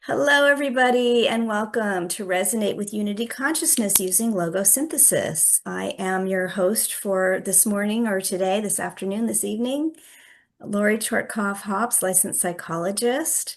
Hello, everybody, and welcome to Resonate with Unity Consciousness using Logosynthesis. I am your host for this morning or today, this afternoon, this evening, Lori Chortkoff-Hobbs, licensed psychologist,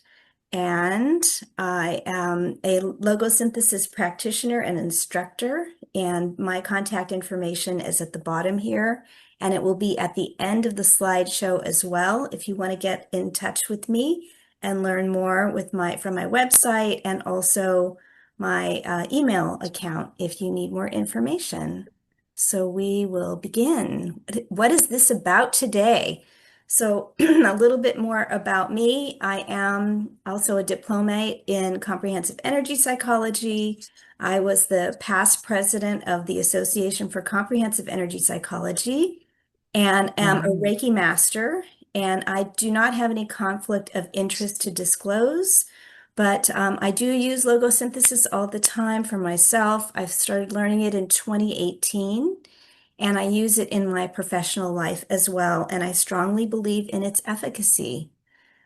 and I am a Logosynthesis practitioner and instructor, and my contact information is at the bottom here, and it will be at the end of the slideshow as well if you want to get in touch with me and learn more from my website and also my email account if you need more information. So we will begin. What is this about today? So a little bit more about me. I am also a diplomate in comprehensive energy psychology. I was the past president of the Association for Comprehensive Energy Psychology and am a Wow. Reiki master. And I do not have any conflict of interest to disclose, but I do use logosynthesis all the time for myself. I've started learning it in 2018, and I use it in my professional life as well. And I strongly believe in its efficacy.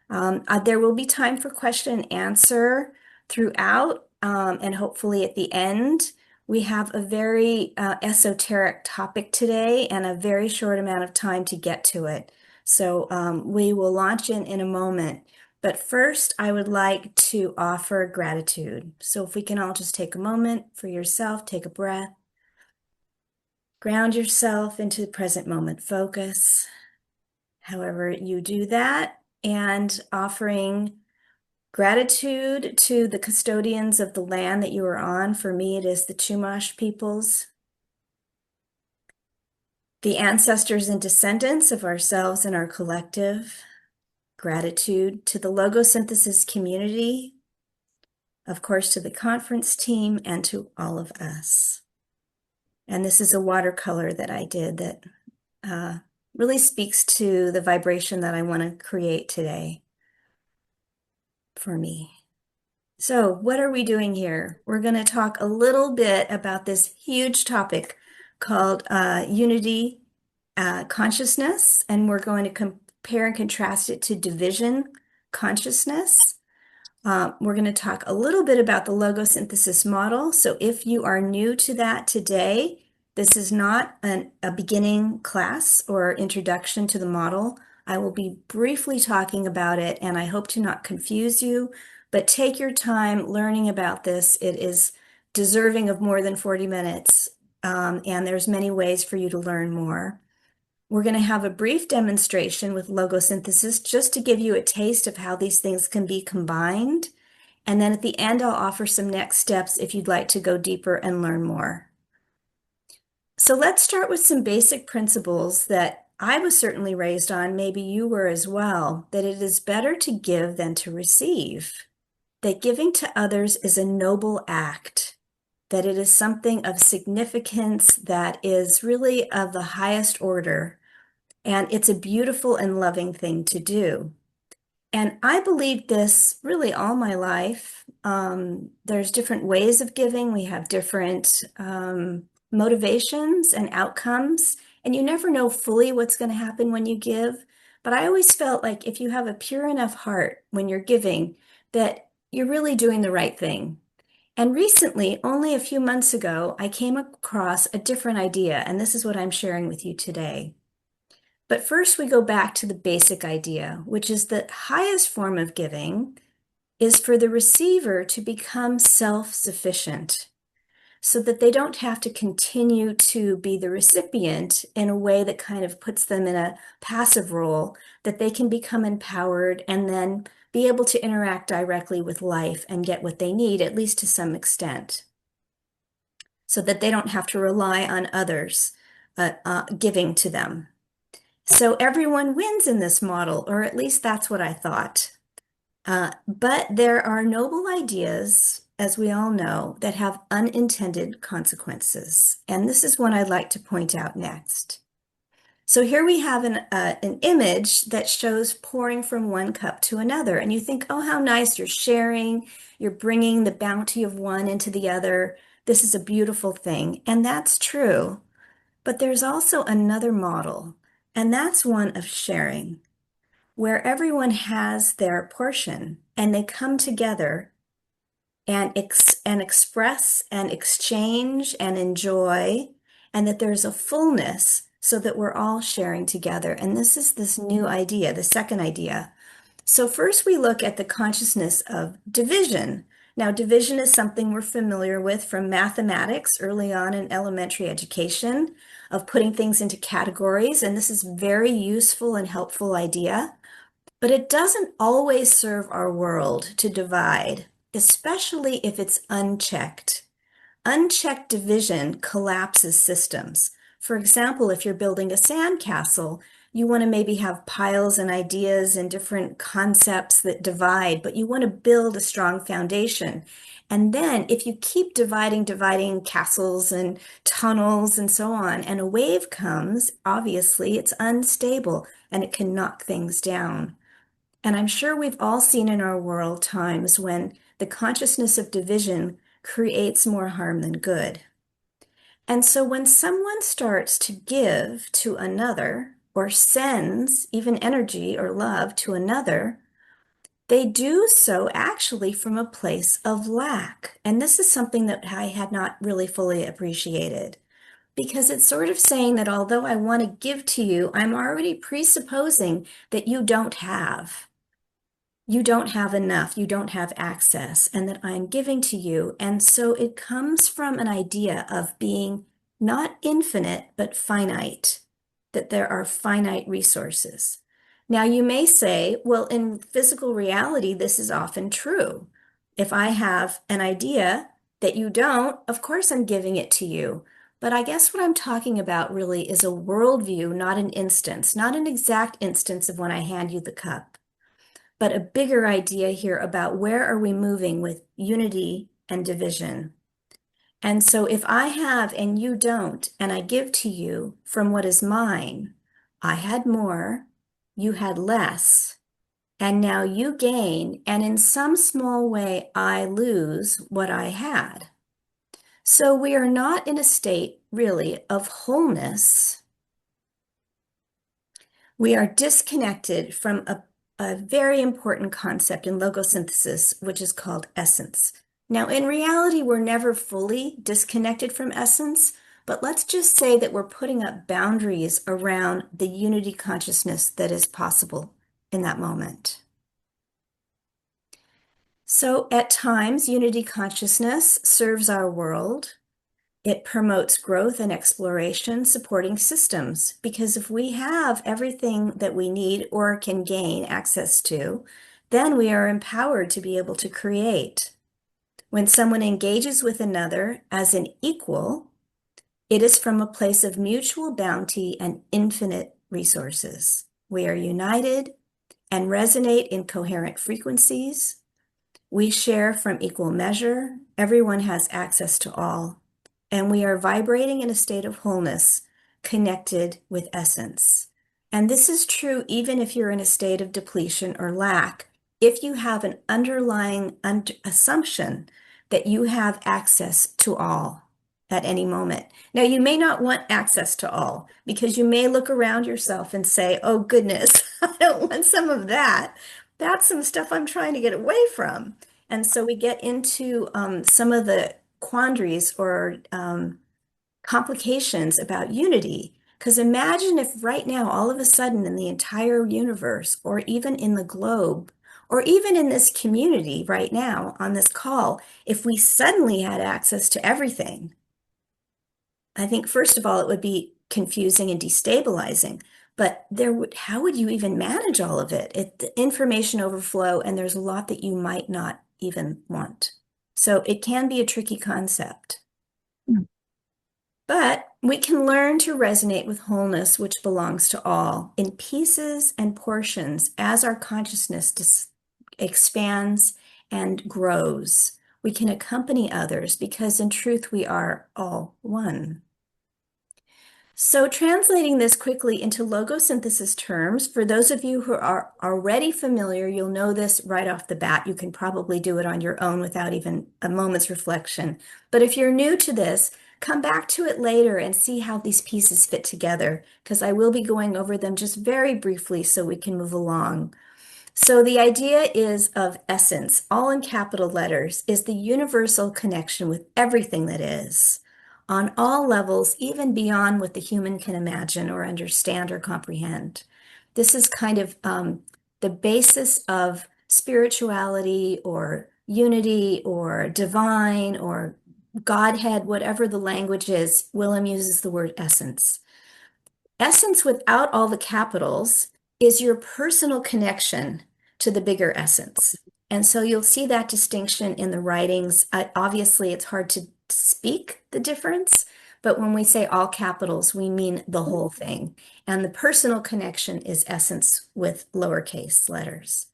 There will be time for question and answer throughout, and hopefully at the end. We have a very esoteric topic today and a very short amount of time to get to it. So we will launch in a moment. But first, I would like to offer gratitude. So if we can all just take a moment for yourself, take a breath, ground yourself into the present moment focus, however you do that, and offering gratitude to the custodians of the land that you are on. For me, it is the Chumash peoples, the ancestors and descendants of ourselves and our collective. Gratitude to the Logosynthesis community, of course, to the conference team, and to all of us. And this is a watercolor that I did that uh, really speaks to the vibration that I want to create today for me. So, what are we doing here? We're going to talk a little bit about this huge topic called unity consciousness, and we're going to compare and contrast it to division consciousness. We're going to talk a little bit about the logosynthesis model. So, if you are new to that today, this is not a beginning class or introduction to the model. I will be briefly talking about it, and I hope to not confuse you, but take your time learning about this. It is deserving of more than 40 minutes, and there's many ways for you to learn more. We're going to have a brief demonstration with logosynthesis just to give you a taste of how these things can be combined. And then at the end, I'll offer some next steps if you'd like to go deeper and learn more. So let's start with some basic principles that I was certainly raised on, maybe you were as well, that it is better to give than to receive, that giving to others is a noble act, that it is something of significance that is really of the highest order, and it's a beautiful and loving thing to do. And I believed this really all my life. There's different ways of giving. We have different motivations and outcomes, and you never know fully what's going to happen when you give. But I always felt like if you have a pure enough heart when you're giving, that you're really doing the right thing. And recently, only a few months ago, I came across a different idea, and this is what I'm sharing with you today. But first, we go back to the basic idea, which is the highest form of giving is for the receiver to become self-sufficient so that they don't have to continue to be the recipient in a way that kind of puts them in a passive role, that they can become empowered and then be able to interact directly with life and get what they need, at least to some extent, so that they don't have to rely on others giving to them. So everyone wins in this model, or at least that's what I thought. But there are noble ideas, as we all know, that have unintended consequences. And this is one I'd like to point out next. So here we have an image that shows pouring from one cup to another. And you think, oh, how nice, you're sharing, you're bringing the bounty of one into the other. This is a beautiful thing. And that's true. But there's also another model, and that's one of sharing, where everyone has their portion and they come together and express and exchange and enjoy, and that there's a fullness so that we're all sharing together. And this is this new idea, the second idea. So first we look at the consciousness of division. Now, division is something we're familiar with from mathematics early on in elementary education, of putting things into categories. And this is a very useful and helpful idea. But it doesn't always serve our world to divide, especially if it's unchecked. Unchecked division collapses systems. For example, if you're building a sandcastle, you want to maybe have piles and ideas and different concepts that divide, but you want to build a strong foundation. And then if you keep dividing castles and tunnels and so on, and a wave comes, obviously it's unstable and it can knock things down. And I'm sure we've all seen in our world times when the consciousness of division creates more harm than good. And so when someone starts to give to another or sends even energy or love to another, they do so actually from a place of lack. And this is something that I had not really fully appreciated, because it's sort of saying that although I want to give to you, I'm already presupposing that you don't have. You don't have enough, you don't have access, and that I'm giving to you. And so it comes from an idea of being not infinite, but finite, that there are finite resources. Now, you may say, well, in physical reality, this is often true. If I have an idea that you don't, of course I'm giving it to you. But I guess what I'm talking about really is a worldview, not an instance, not an exact instance of when I hand you the cup, but a bigger idea here about where are we moving with unity and division. And so if I have and you don't, and I give to you from what is mine, I had more, you had less, and now you gain, and in some small way, I lose what I had. So we are not in a state really of wholeness. We are disconnected from a very important concept in logosynthesis, which is called essence. Now, in reality, we're never fully disconnected from essence, but let's just say that we're putting up boundaries around the unity consciousness that is possible in that moment. So at times, unity consciousness serves our world. It promotes growth and exploration, supporting systems, because if we have everything that we need or can gain access to, then we are empowered to be able to create. When someone engages with another as an equal, it is from a place of mutual bounty and infinite resources. We are united and resonate in coherent frequencies. We share from equal measure. Everyone has access to all. And we are vibrating in a state of wholeness, connected with essence. And this is true even if you're in a state of depletion or lack, if you have an underlying assumption that you have access to all at any moment. Now, you may not want access to all, because you may look around yourself and say, oh goodness, I don't want some of that. That's some stuff I'm trying to get away from. And so we get into some of the quandaries or complications about unity. Because imagine if right now, all of a sudden in the entire universe, or even in the globe, or even in this community right now on this call, if we suddenly had access to everything, I think first of all, it would be confusing and destabilizing. But how would you even manage all of it? The information overflow, and there's a lot that you might not even want. So it can be a tricky concept. But we can learn to resonate with wholeness, which belongs to all, in pieces and portions as our consciousness expands and grows. We can accompany others because in truth, we are all one. So translating this quickly into logosynthesis terms, for those of you who are already familiar, you'll know this right off the bat. You can probably do it on your own without even a moment's reflection. But if you're new to this, come back to it later and see how these pieces fit together, because I will be going over them just very briefly so we can move along. So the idea is of essence, all in capital letters, is the universal connection with everything that is on all levels, even beyond what the human can imagine or understand or comprehend. This is kind of the basis of spirituality or unity or divine or Godhead, whatever the language is. Willem uses the word essence. Essence without all the capitals is your personal connection to the bigger essence. And so you'll see that distinction in the writings. Obviously, it's hard to speak the difference, but when we say all capitals, we mean the whole thing. And the personal connection is essence with lowercase letters.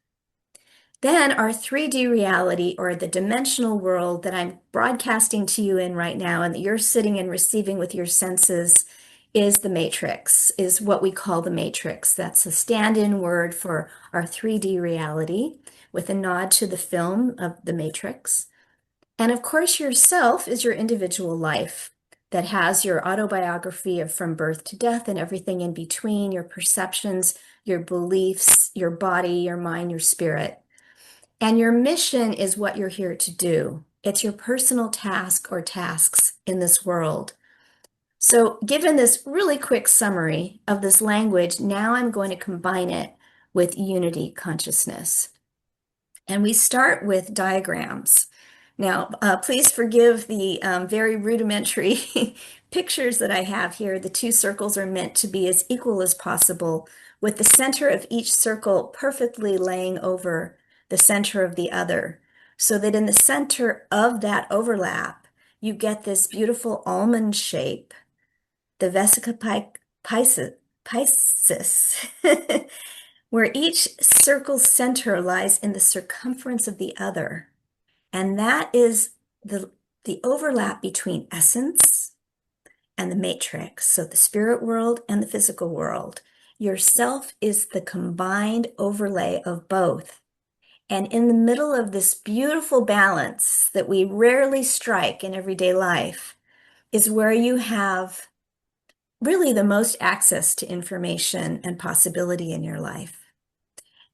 Then our 3D reality, or the dimensional world that I'm broadcasting to you in right now and that you're sitting and receiving with your senses, is the matrix, is what we call the matrix. That's a stand-in word for our 3D reality, with a nod to the film of the Matrix. And of course, yourself is your individual life that has your autobiography of from birth to death and everything in between, your perceptions, your beliefs, your body, your mind, your spirit. And your mission is what you're here to do. It's your personal task or tasks in this world. So, given this really quick summary of this language, now I'm going to combine it with unity consciousness. And we start with diagrams. Now, please forgive the very rudimentary pictures that I have here. The two circles are meant to be as equal as possible, with the center of each circle perfectly laying over the center of the other, so that in the center of that overlap, you get this beautiful almond shape, the vesica piscis, where each circle's center lies in the circumference of the other. And that is the overlap between essence and the matrix. So the spirit world and the physical world. Yourself is the combined overlay of both. And in the middle of this beautiful balance that we rarely strike in everyday life is where you have really the most access to information and possibility in your life.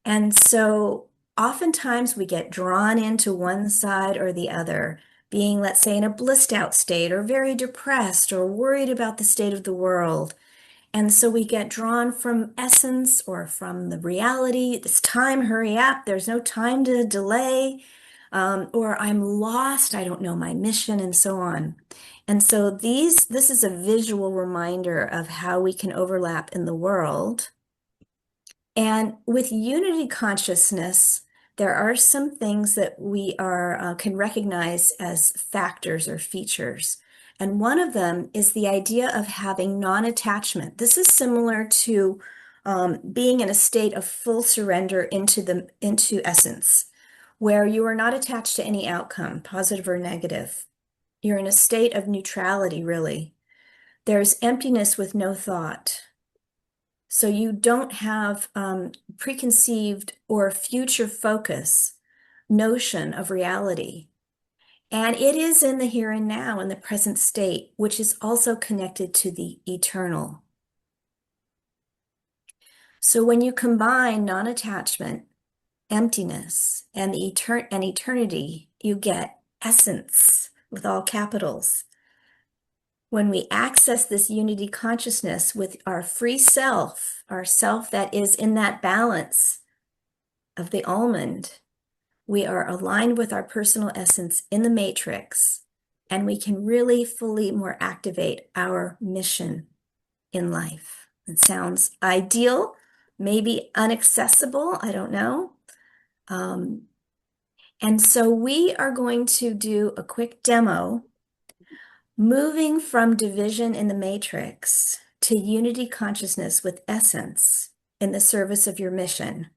And so oftentimes we get drawn into one side or the other, being, let's say, in a blissed out state or very depressed or worried about the state of the world. And so we get drawn from essence or from the reality. It's time, hurry up. There's no time to delay. Or I'm lost. I don't know my mission, and so on. And so this is a visual reminder of how we can overlap in the world. And with unity consciousness, there are some things that we can recognize as factors or features. And one of them is the idea of having non-attachment. This is similar to being in a state of full surrender into essence, where you are not attached to any outcome, positive or negative. You're in a state of neutrality, really. There's emptiness with no thought. So you don't have preconceived or future focus notion of reality. And it is in the here and now, in the present state, which is also connected to the eternal. So when you combine non-attachment, emptiness, and eternity, you get essence with all capitals. When we access this unity consciousness with our free self, our self that is in that balance of the almond, we are aligned with our personal essence in the matrix, and we can really fully more activate our mission in life. It sounds ideal, maybe inaccessible, I don't know. And so we are going to do a quick demo, moving from division in the matrix to unity consciousness with essence in the service of your mission.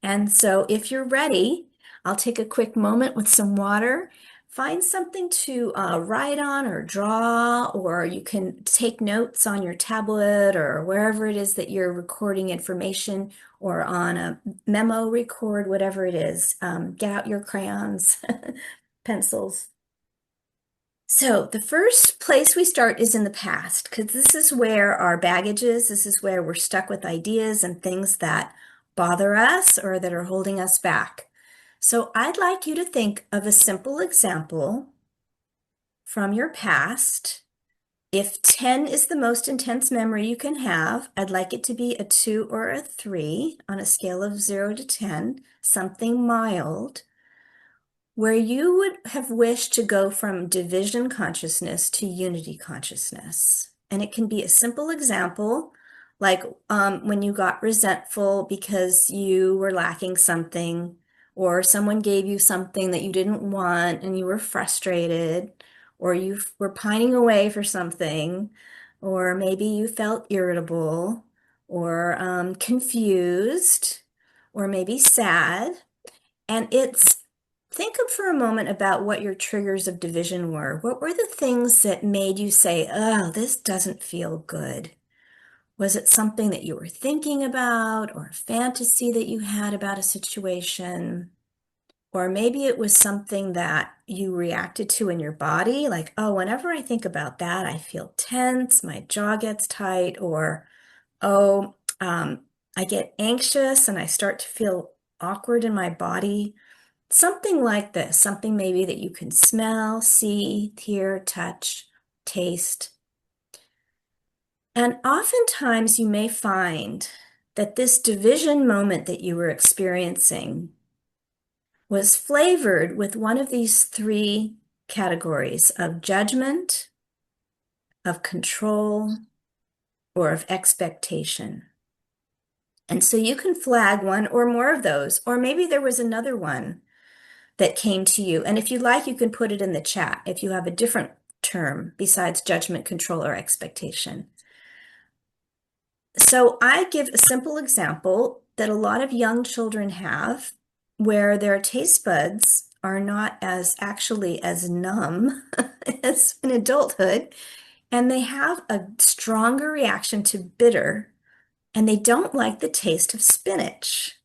And so if you're ready, I'll take a quick moment with some water. Find something to write on or draw, or you can take notes on your tablet or wherever it is that you're recording information, or on a memo record, whatever it is. Get out your crayons, pencils. So the first place we start is in the past, because this is where our baggage is. This is where we're stuck with ideas and things that bother us or that are holding us back. So I'd like you to think of a simple example from your past. If 10 is the most intense memory you can have, I'd like it to be a 2 or a 3 on a scale of 0 to 10, something mild, where you would have wished to go from division consciousness to unity consciousness. And it can be a simple example, like when you got resentful because you were lacking something, or someone gave you something that you didn't want and you were frustrated, or you were pining away for something, or maybe you felt irritable or confused, or maybe sad. And think of for a moment about what your triggers of division were. What were the things that made you say, oh, this doesn't feel good? Was it something that you were thinking about, or a fantasy that you had about a situation? Or maybe it was something that you reacted to in your body, like, oh, whenever I think about that, I feel tense, my jaw gets tight, or, oh, I get anxious and I start to feel awkward in my body. Something like this, something maybe that you can smell, see, hear, touch, taste. And oftentimes you may find that this division moment that you were experiencing was flavored with one of these three categories of judgment, of control, or of expectation. And so you can flag one or more of those, or maybe there was another one that came to you. And if you like, you can put it in the chat if you have a different term besides judgment, control, or expectation. So I give a simple example that a lot of young children have where their taste buds are not actually as numb as in adulthood, and they have a stronger reaction to bitter, and they don't like the taste of spinach.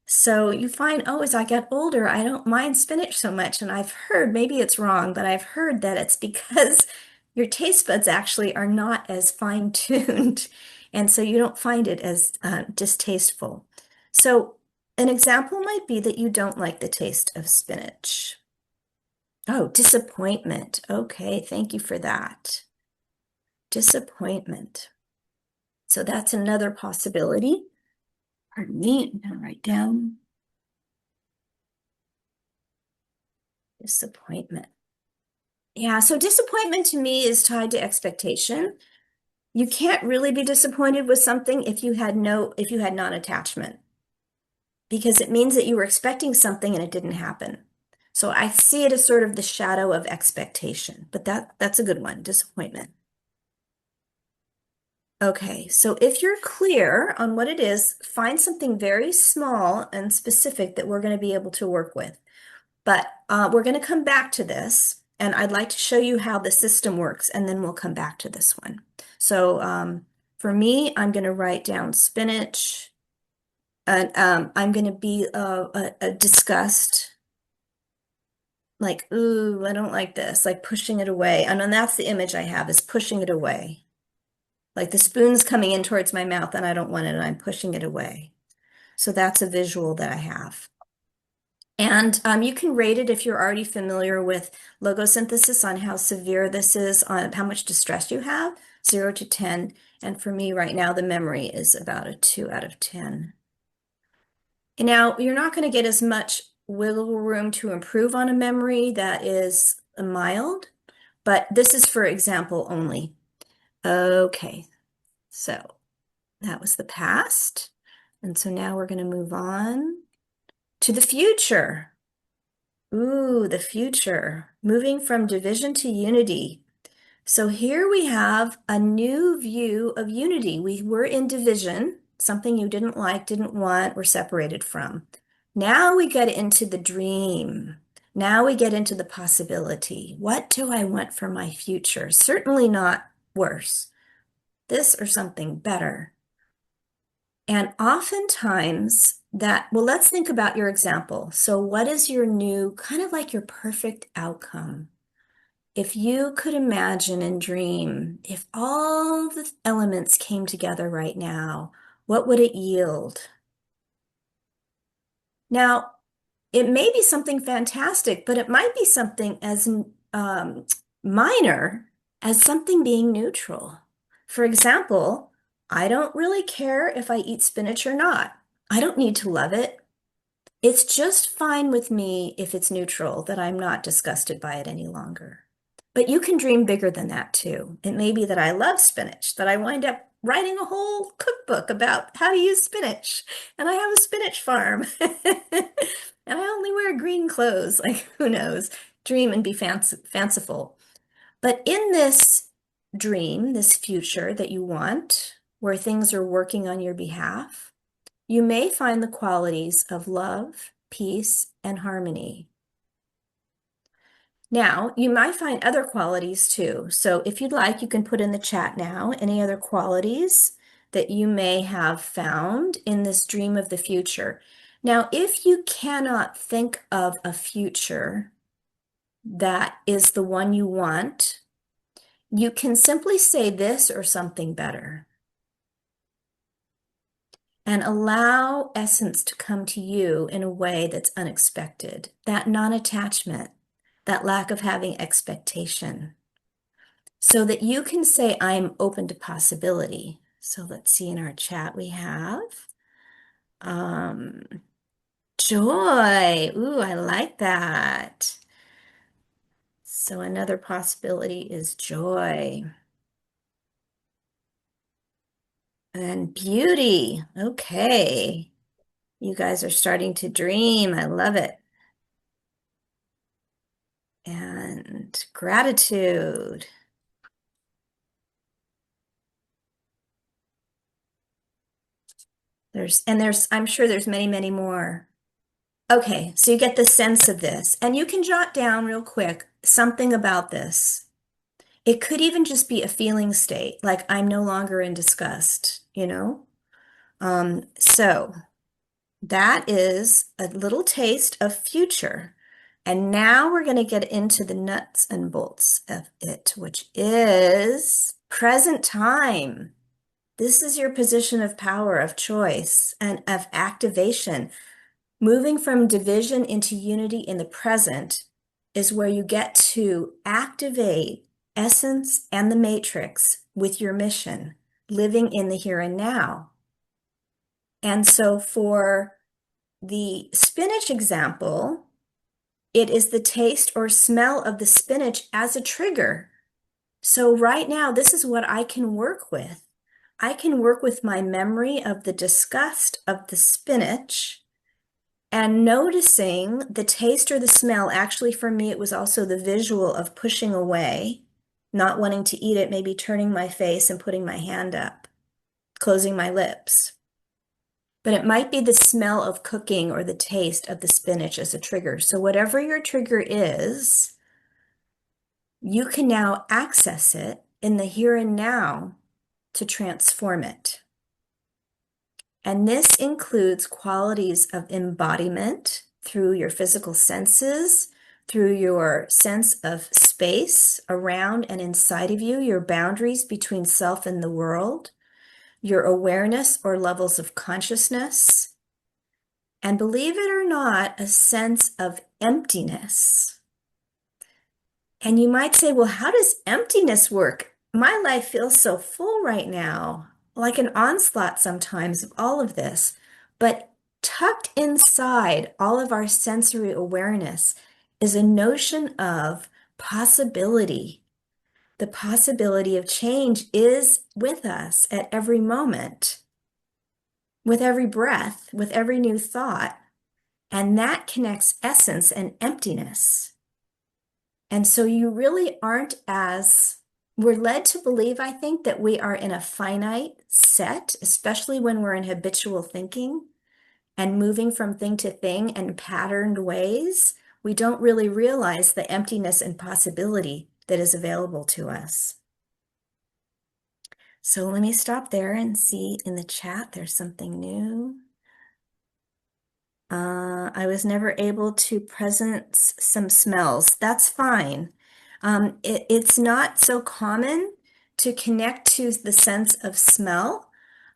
So you find, oh, as I get older, I don't mind spinach so much. And I've heard, maybe it's wrong, but I've heard that it's because your taste buds actually are not as fine-tuned. And so you don't find it as distasteful. So an example might be that you don't like the taste of spinach. Oh, disappointment. Okay, thank you for that. Disappointment. So that's another possibility. Pardon me, I'm going to write down disappointment. Yeah, so disappointment to me is tied to expectation. You can't really be disappointed with something if you had non-attachment, because it means that you were expecting something and it didn't happen. So I see it as sort of the shadow of expectation, but that's a good one, disappointment. Okay, so if you're clear on what it is, find something very small and specific that we're going to be able to work with. But we're going to come back to this, and I'd like to show you how the system works, and then we'll come back to this one. So for me, I'm going to write down spinach, and I'm going to be a disgust, like, ooh, I don't like this, like pushing it away. And then that's the image I have, is pushing it away. Like the spoon's coming in towards my mouth and I don't want it and I'm pushing it away. So that's a visual that I have. And you can rate it if you're already familiar with logosynthesis on how severe this is, on how much distress you have, 0 to 10. And for me right now, the memory is about a 2 out of 10. And now you're not going to get as much wiggle room to improve on a memory that is mild, but this is for example only. Okay, so that was the past. And so now we're going to move on to the future. Ooh, the future, moving from division to unity. So here we have a new view of unity. We were in division, something you didn't like, didn't want, were separated from. Now we get into the dream. Now we get into the possibility. What do I want for my future? Certainly not worse. This or something better. And oftentimes well, let's think about your example. So what is your new, kind of like your perfect outcome? If you could imagine and dream, if all the elements came together right now, what would it yield? Now, it may be something fantastic, but it might be something as minor as something being neutral. For example, I don't really care if I eat spinach or not. I don't need to love it. It's just fine with me if it's neutral, that I'm not disgusted by it any longer. But you can dream bigger than that too. It may be that I love spinach, that I wind up writing a whole cookbook about how to use spinach, and I have a spinach farm, and I only wear green clothes. Like, who knows? Dream and be fanciful. But in this dream, this future that you want, where things are working on your behalf, you may find the qualities of love, peace, and harmony. Now, you might find other qualities too. So if you'd like, you can put in the chat now any other qualities that you may have found in this dream of the future. Now, if you cannot think of a future that is the one you want, you can simply say this or something better, and allow essence to come to you in a way that's unexpected. That non-attachment, that lack of having expectation, so that you can say, I'm open to possibility. So let's see, in our chat we have um, joy. Ooh, I like that. So another possibility is joy. And beauty. Okay. You guys are starting to dream. I love it. And gratitude. I'm sure there's many, many more. Okay, so you get the sense of this, and you can jot down real quick something about this. It could even just be a feeling state, like I'm no longer in disgust, you know? So that is a little taste of future. And now we're going to get into the nuts and bolts of it, which is present time. This is your position of power, of choice, and of activation. Moving from division into unity in the present is where you get to activate essence and the matrix with your mission, living in the here and now. And so for the spinach example, it is the taste or smell of the spinach as a trigger. So right now, this is what I can work with. I can work with my memory of the disgust of the spinach and noticing the taste or the smell. Actually, for me, it was also the visual of pushing away, not wanting to eat it, maybe turning my face and putting my hand up, closing my lips. But it might be the smell of cooking or the taste of the spinach as a trigger. So whatever your trigger is, you can now access it in the here and now to transform it. And this includes qualities of embodiment through your physical senses, through your sense of space around and inside of you, your boundaries between self and the world, your awareness or levels of consciousness, and believe it or not, a sense of emptiness. And you might say, well, how does emptiness work? My life feels so full right now, like an onslaught sometimes of all of this. But tucked inside all of our sensory awareness is a notion of possibility. The possibility of change is with us at every moment, with every breath, with every new thought. And that connects essence and emptiness. And so you really aren't we're led to believe, I think, that we are in a finite set, especially when we're in habitual thinking and moving from thing to thing in patterned ways. We don't really realize the emptiness and possibility that is available to us. So let me stop there and see in the chat, there's something new. I was never able to present some smells. That's fine. It's not so common to connect to the sense of smell.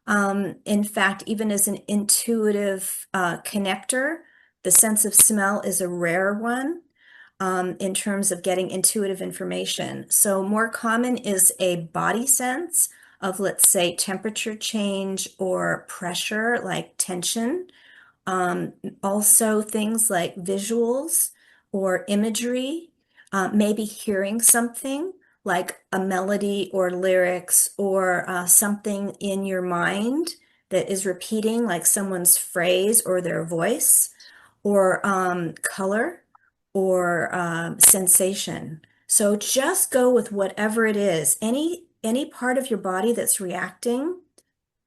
In fact, even as an intuitive connector, The sense of smell is a rare one in terms of getting intuitive information. So more common is a body sense of, let's say, temperature change or pressure, like tension. Also things like visuals or imagery, maybe hearing something like a melody or lyrics or something in your mind that is repeating, like someone's phrase or their voice, or color or sensation. So just go with whatever it is. Any part of your body that's reacting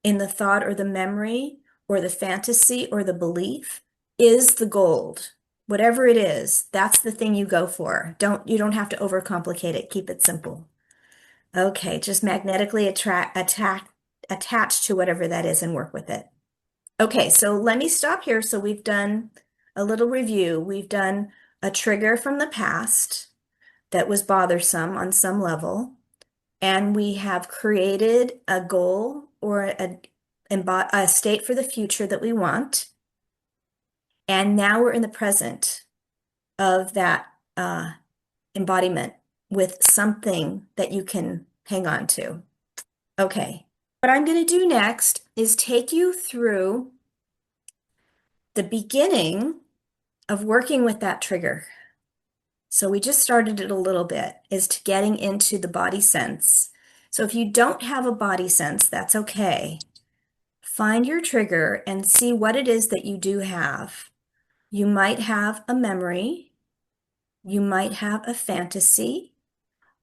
in the thought or the memory or the fantasy or the belief is the gold. Whatever it is, that's the thing you go for. You don't have to overcomplicate it. Keep it simple. Okay, just magnetically attach to whatever that is and work with it. Okay, so let me stop here. So we've done a little review. We've done a trigger from the past that was bothersome on some level, and we have created a goal or a state for the future that we want. And now we're in the present of that embodiment with something that you can hang on to. Okay, what I'm going to do next is take you through the beginning of working with that trigger. So we just started it a little bit, is to getting into the body sense. So if you don't have a body sense, that's okay. Find your trigger and see what it is that you do have. You might have a memory, you might have a fantasy,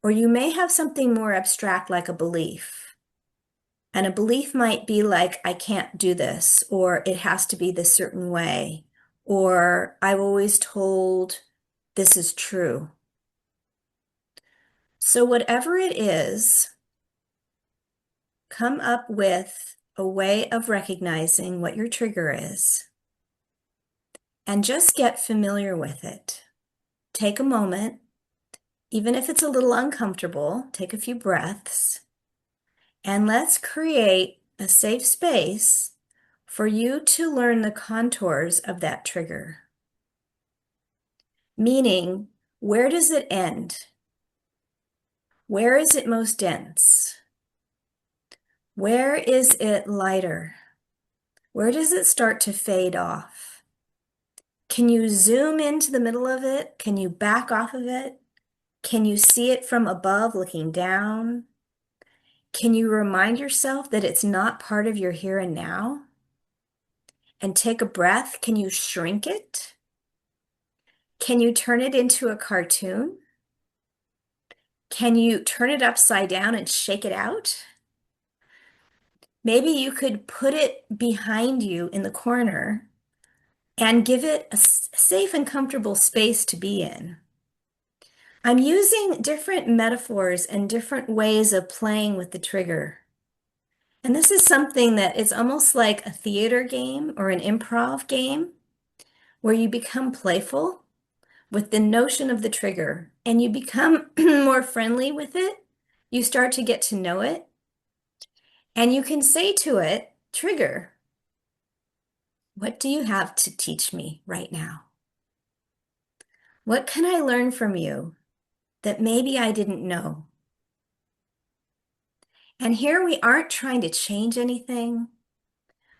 or you may have something more abstract like a belief. And a belief might be like, I can't do this, or it has to be this certain way, or I've always told this is true. So whatever it is, come up with a way of recognizing what your trigger is and just get familiar with it. Take a moment, even if it's a little uncomfortable, take a few breaths, and let's create a safe space for you to learn the contours of that trigger. Meaning, where does it end? Where is it most dense? Where is it lighter? Where does it start to fade off? Can you zoom into the middle of it? Can you back off of it? Can you see it from above looking down? Can you remind yourself that it's not part of your here and now? And take a breath. Can you shrink it? Can you turn it into a cartoon? Can you turn it upside down and shake it out? Maybe you could put it behind you in the corner and give it a safe and comfortable space to be in. I'm using different metaphors and different ways of playing with the trigger. And this is something that is almost like a theater game or an improv game where you become playful with the notion of the trigger and you become more friendly with it. You start to get to know it. And you can say to it, trigger, what do you have to teach me right now? What can I learn from you that maybe I didn't know? And here we aren't trying to change anything.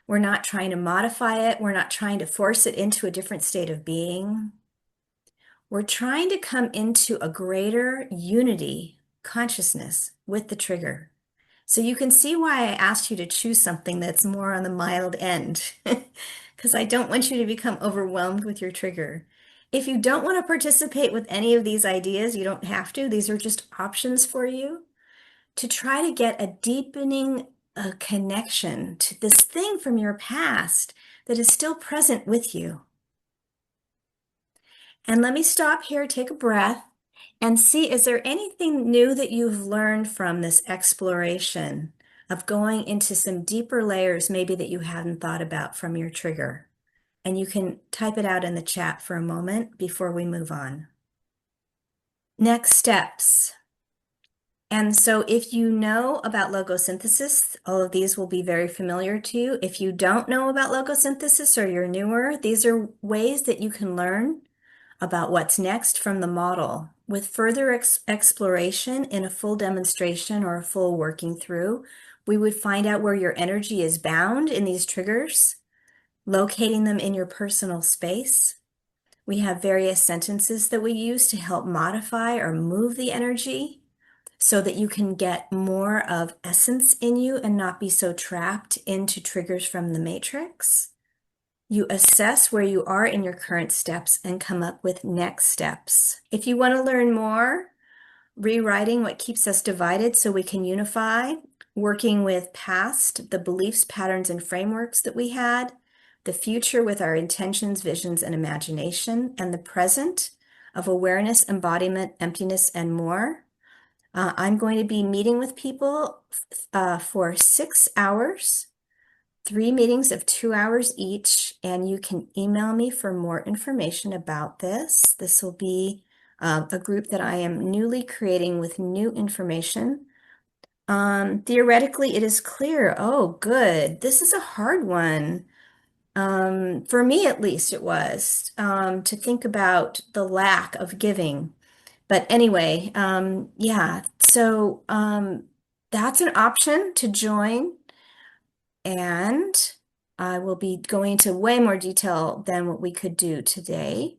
We're not trying to modify it. We're not trying to force it into a different state of being. We're trying to come into a greater unity consciousness with the trigger. So you can see why I asked you to choose something that's more on the mild end, because I don't want you to become overwhelmed with your trigger. If you don't want to participate with any of these ideas, you don't have to. These are just options for you to try to get a deepening connection to this thing from your past that is still present with you. And let me stop here, take a breath, and see, is there anything new that you've learned from this exploration of going into some deeper layers maybe that you hadn't thought about from your trigger? And you can type it out in the chat for a moment before we move on. Next steps. And so if you know about logosynthesis, all of these will be very familiar to you. If you don't know about logosynthesis or you're newer, these are ways that you can learn about what's next from the model. With further exploration in a full demonstration or a full working through, we would find out where your energy is bound in these triggers, locating them in your personal space. We have various sentences that we use to help modify or move the energy so that you can get more of essence in you and not be so trapped into triggers from the matrix. You assess where you are in your current steps and come up with next steps. If you want to learn more, rewriting what keeps us divided so we can unify, working with past, the beliefs, patterns, and frameworks that we had, the future with our intentions, visions, and imagination, and the present of awareness, embodiment, emptiness, and more. I'm going to be meeting with people for 6 hours, 3 meetings of 2 hours each, and you can email me for more information about this. This will be a group that I am newly creating with new information. Theoretically, it is clear. Oh, good. This is a hard one. For me, at least, it was to think about the lack of giving. But anyway, yeah, so that's an option to join. And I will be going into way more detail than what we could do today.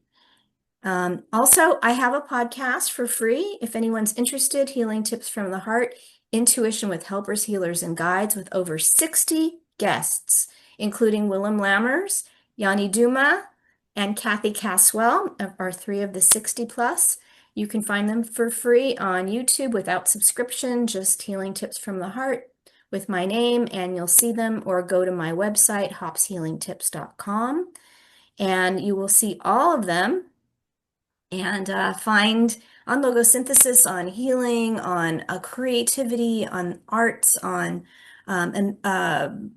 Also, I have a podcast for free. If anyone's interested, Healing Tips from the Heart, Intuition with Helpers, Healers, and Guides with over 60 guests, including Willem Lammers, Yanni Duma, and Kathy Caswell are 3 of the 60 plus. You can find them for free on YouTube without subscription, just Healing Tips from the Heart with my name, and you'll see them, or go to my website, hopshealingtips.com, and you will see all of them and find on logosynthesis, on healing, on creativity, on arts, on and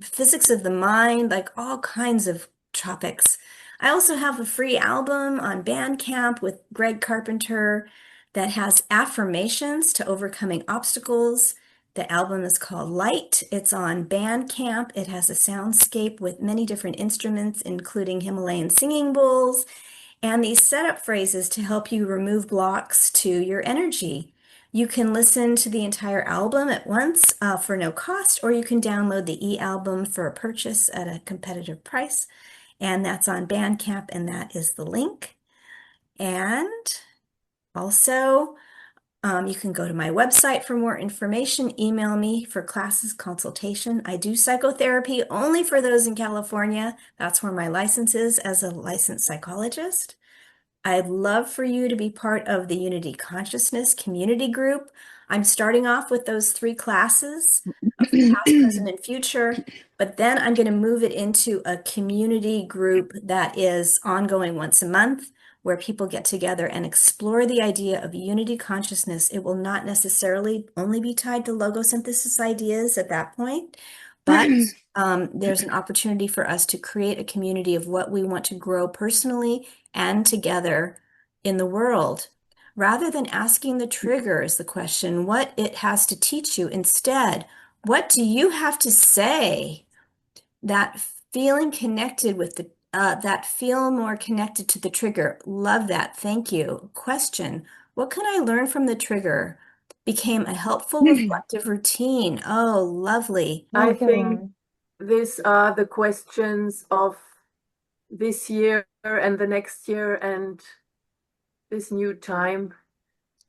physics of the mind, like all kinds of topics. I also have a free album on Bandcamp with Greg Carpenter that has affirmations to overcoming obstacles. The album is called Light. It's on Bandcamp. It has a soundscape with many different instruments, including Himalayan singing bowls and these setup phrases to help you remove blocks to your energy. You can listen to the entire album at once for no cost, or you can download the e-album for a purchase at a competitive price. And that's on Bandcamp, and that is the link. And also, you can go to my website for more information, email me for classes, consultation. I do psychotherapy only for those in California. That's where my license is as a licensed psychologist. I'd love for you to be part of the Unity Consciousness community group. I'm starting off with those 3 classes of the past, present, and future, but then I'm going to move it into a community group that is ongoing once a month, where people get together and explore the idea of unity consciousness. It will not necessarily only be tied to logosynthesis ideas at that point, but there's an opportunity for us to create a community of what we want to grow personally and together in the world. Rather than asking the triggers the question, what it has to teach you, instead, what do you have to say? That feeling connected with the that feel more connected to the trigger. Love that. Thank you. Question: what can I learn from the trigger? Became a helpful reflective routine. Oh, lovely. I think these are the questions of this year and the next year and this new time.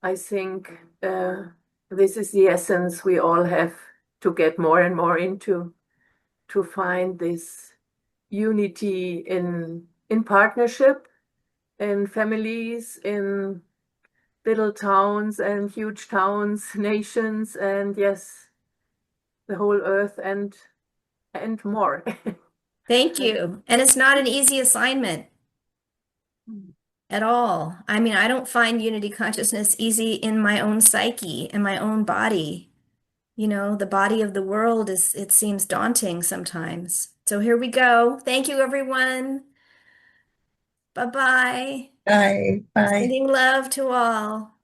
I think this is the essence we all have to get more and more into, to find this unity in partnership, in families, in little towns and huge towns, nations, and yes, the whole earth and more. Thank you. And it's not an easy assignment at all. I mean, I don't find unity consciousness easy in my own psyche, in my own body. You know, the body of the world is, it seems daunting sometimes. So here we go. Thank you, everyone. Bye-bye. Bye. Bye. Sending love to all.